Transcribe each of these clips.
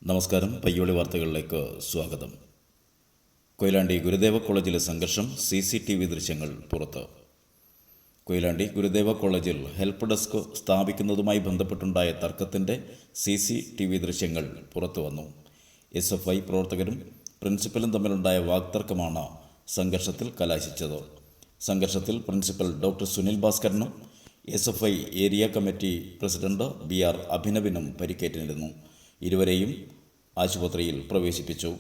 നമസ്കാരം. പയ്യോളി വാർത്തകളിലേക്ക് സ്വാഗതം. കൊയിലാണ്ടി ഗുരുദേവ കോളേജിലെ സംഘർഷം, CCTV ദൃശ്യങ്ങൾ പുറത്ത്. കൊയിലാണ്ടി ഗുരുദേവ കോളേജിൽ ഹെൽപ്പ് ഡെസ്ക് സ്ഥാപിക്കുന്നതുമായി ബന്ധപ്പെട്ടുണ്ടായ തർക്കത്തിൻ്റെ CCTV ദൃശ്യങ്ങൾ പുറത്തു വന്നു. SFI പ്രവർത്തകരും പ്രിൻസിപ്പലും തമ്മിലുണ്ടായ വാക്തർക്കമാണ് സംഘർഷത്തിൽ കലാശിച്ചത്. സംഘർഷത്തിൽ പ്രിൻസിപ്പൽ ഡോക്ടർ സുനിൽ ഭാസ്കരനും SFI area committee president BR അഭിനവിനും പരിക്കേറ്റിരുന്നു. ഇരുവരെയും ആശുപത്രിയിൽ പ്രവേശിപ്പിച്ചു.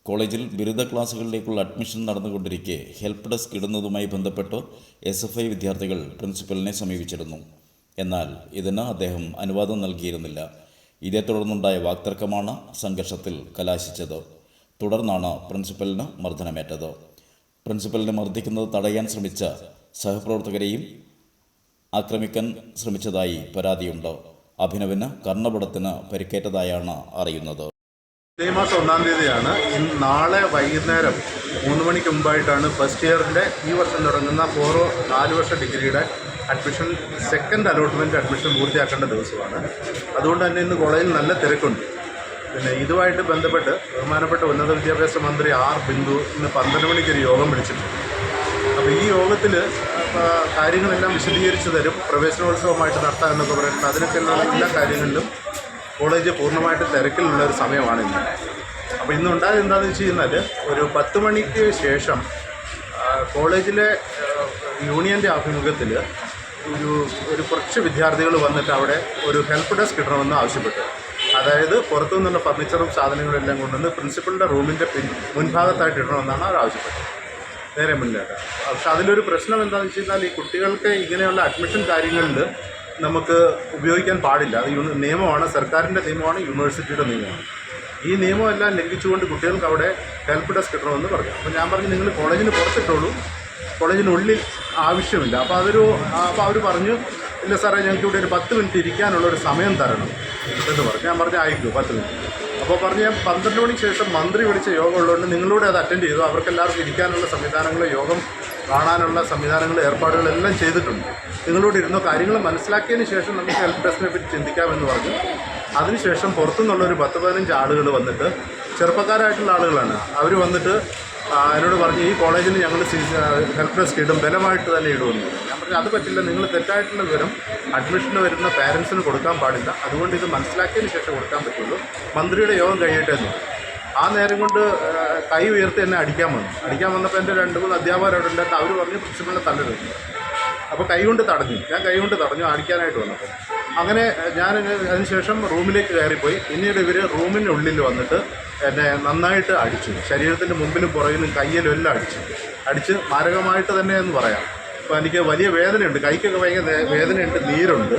കോളേജിൽ ബിരുദ ക്ലാസുകളിലേക്കുള്ള അഡ്മിഷൻ നടന്നുകൊണ്ടിരിക്കെ ഹെൽപ്പ് ഡെസ്ക് ഇടുന്നതുമായി ബന്ധപ്പെട്ട് SFI വിദ്യാർത്ഥികൾ പ്രിൻസിപ്പലിനെ സമീപിച്ചിരുന്നു. എന്നാൽ ഇതിന് അദ്ദേഹം അനുവാദം നൽകിയിരുന്നില്ല. ഇതേ തുടർന്നുണ്ടായ വാക്തർക്കമാണ് സംഘർഷത്തിൽ കലാശിച്ചത്. തുടർന്നാണ് പ്രിൻസിപ്പലിന് മർദ്ദനമേറ്റത്. പ്രിൻസിപ്പലിനെ മർദ്ദിക്കുന്നത് തടയാൻ ശ്രമിച്ച സഹപ്രവർത്തകരെയും ആക്രമിക്കാൻ ശ്രമിച്ചതായി പരാതിയുണ്ട്. അഭിനവിന് കർണപടത്തിന് പരിക്കേറ്റതായാണ് അറിയുന്നത്. ഈ മാസം 1-ാം തീയതിയാണ്. നാളെ വൈകുന്നേരം 3 മണിക്ക് മുമ്പായിട്ടാണ് ഫസ്റ്റ് ഇയറിൻ്റെ ഈ വർഷം തുടങ്ങുന്ന 4 വർഷ ഡിഗ്രിയുടെ അഡ്മിഷൻ സെക്കൻഡ് അലോട്ട്മെൻറ്റ് അഡ്മിഷൻ പൂർത്തിയാക്കേണ്ട ദിവസമാണ്. അതുകൊണ്ട് തന്നെ ഇന്ന് കോളേജിൽ നല്ല തിരക്കുണ്ട്. പിന്നെ ഇതുമായിട്ട് ബന്ധപ്പെട്ട് ബഹുമാനപ്പെട്ട ഉന്നത വിദ്യാഭ്യാസ മന്ത്രി ബിന്ദു ഇന്ന് 12 മണിക്ക് ഒരു യോഗം വിളിച്ചിട്ടുണ്ട്. അപ്പോൾ ഈ യോഗത്തിൽ കാര്യങ്ങളെല്ലാം വിശദീകരിച്ച് തരും. പ്രവേശനോത്സവമായിട്ട് നടത്താം എന്നൊക്കെ പറയുന്നത് അതിനൊക്കെയുള്ള എല്ലാ കാര്യങ്ങളിലും കോളേജ് പൂർണ്ണമായിട്ട് തിരക്കിലുള്ള ഒരു സമയമാണ് ഇന്ന്. അപ്പോൾ ഇന്നുണ്ടായത് എന്താണെന്ന് വെച്ച് കഴിഞ്ഞാൽ ഒരു 10 മണിക്ക് ശേഷം കോളേജിലെ യൂണിയൻ്റെ ആഭിമുഖ്യത്തിൽ ഒരു കുറച്ച് വിദ്യാർത്ഥികൾ വന്നിട്ട് അവിടെ ഒരു ഹെൽപ്പ് ഡെസ്ക് ഇടണമെന്ന് ആവശ്യപ്പെട്ടു. അതായത് പുറത്തു നിന്നുള്ള ഫർണിച്ചറും സാധനങ്ങളും എല്ലാം കൊണ്ടുവന്ന് പ്രിൻസിപ്പലിൻ്റെ റൂമിൻ്റെ മുൻഭാഗത്തായിട്ട് ഇടണമെന്നാണ് അവർ ആവശ്യപ്പെട്ടത്, നേരെ മുന്നിലായിട്ട്. പക്ഷെ അതിലൊരു പ്രശ്നം എന്താണെന്ന് വെച്ച് കഴിഞ്ഞാൽ ഈ കുട്ടികൾക്ക് ഇങ്ങനെയുള്ള അഡ്മിഷൻ കാര്യങ്ങളിൽ നമുക്ക് ഉപയോഗിക്കാൻ പാടില്ല. അത് നിയമമാണ്, സർക്കാരിൻ്റെ നിയമമാണ്, യൂണിവേഴ്സിറ്റിയുടെ നിയമമാണ്. ഈ നിയമമെല്ലാം ലംഘിച്ചുകൊണ്ട് കുട്ടികൾക്ക് അവിടെ ഹെൽപ്പ് ഡെസ്ക് ഇടണമെന്ന് പറഞ്ഞു. അപ്പോൾ ഞാൻ പറഞ്ഞു, നിങ്ങൾ കോളേജിന് പുറത്തിട്ടുള്ളൂ, കോളേജിനുള്ളിൽ ആവശ്യമില്ല. അപ്പോൾ അവർ പറഞ്ഞു, ഇല്ല സാറേ, ഞങ്ങൾക്ക് ഇവിടെ ഒരു 10 മിനിറ്റ് ഇരിക്കാനുള്ള ഒരു സമയം തരണം എന്ന് പറഞ്ഞു. ഞാൻ പറഞ്ഞു, ആയിക്കോ 10 മിനിറ്റ്. അപ്പോൾ പറഞ്ഞ് ഞാൻ 12 മണിക്ക് ശേഷം മന്ത്രി വിളിച്ച യോഗം ഉള്ളതുകൊണ്ട് നിങ്ങളോട് അത് അറ്റൻഡ് ചെയ്തു. അവർക്കെല്ലാവർക്കും ഇരിക്കാനുള്ള സംവിധാനങ്ങൾ, യോഗം കാണാനുള്ള സംവിധാനങ്ങൾ, ഏർപ്പാടുകളെല്ലാം ചെയ്തിട്ടുണ്ട്. നിങ്ങളോട് ഇരുന്ന കാര്യങ്ങൾ മനസ്സിലാക്കിയതിന് ശേഷം നമുക്ക് ഹെൽപ്പ് ഡെസ്കിനെ പറ്റി ചിന്തിക്കാമെന്ന് പറഞ്ഞു. അതിനുശേഷം പുറത്തുനിന്നുള്ളൊരു 10-15 ആളുകൾ വന്നിട്ട്, ചെറുപ്പക്കാരായിട്ടുള്ള ആളുകളാണ്, അവർ വന്നിട്ട് എന്നോട് പറഞ്ഞു, ഈ കോളേജിന് ഞങ്ങൾ ഹെൽപ്പ് ഡെസ്ക് ഇടും, ബലമായിട്ട് തന്നെ ഇടുമെന്ന്. ഞാൻ പറഞ്ഞു, അത് പറ്റില്ല, നിങ്ങൾ തെറ്റായിട്ടുള്ള വിവരം അഡ്മിഷന് വരുന്ന പാരൻസിന് കൊടുക്കാൻ പാടില്ല, അതുകൊണ്ട് ഇത് മനസ്സിലാക്കിയതിന് ശേഷം കൊടുക്കാൻ പറ്റുള്ളൂ. മന്ത്രിയുടെ യോഗം കഴിയട്ടെന്ന്. ആ നേരം കൊണ്ട് കൈ ഉയർത്തി എന്നെ അടിക്കാൻ വന്നപ്പോൾ എൻ്റെ 2-3 അധ്യാപകർ അവിടെ ഉണ്ടായിട്ട് അവർ പറഞ്ഞു പ്രിൻസിപ്പലിനെ തല്ലരുത്. അപ്പോൾ കൈ കൊണ്ട് തടഞ്ഞു. ഞാൻ കൈ കൊണ്ട് തടഞ്ഞു അടിക്കാനായിട്ട് വന്നപ്പോൾ. അങ്ങനെ ഞാൻ അതിനുശേഷം റൂമിലേക്ക് കയറിപ്പോയി. പിന്നീട് ഇവർ റൂമിനുള്ളിൽ വന്നിട്ട് എന്നെ നന്നായിട്ട് അടിച്ചു. ശരീരത്തിൻ്റെ മുമ്പിലും പുറകിലും കയ്യിലും എല്ലാം അടിച്ച് മാരകമായിട്ട് തന്നെ എന്ന് പറയാം. അപ്പോൾ എനിക്ക് വലിയ വേദനയുണ്ട്, കൈക്കൊക്കെ ഭയങ്കര വേദനയുണ്ട്, നീരുണ്ട്.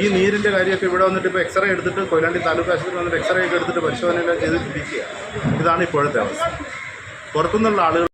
ഈ നീരിൻ്റെ കാര്യമൊക്കെ ഇവിടെ വന്നിട്ട് ഇപ്പോൾ എക്സ്റേ എടുത്തിട്ട് കൊയിലാണ്ടി താലൂക്ക് ആശുപത്രി വന്നിട്ട് എക്സ്റേ ഒക്കെ എടുത്തിട്ട് പരിശോധനയെല്ലാം ചെയ്തിട്ടിരിക്കുക. ഇതാണ് ഇപ്പോഴത്തെ അവസ്ഥ. പുറത്തുനിന്നുള്ള ആളുകൾ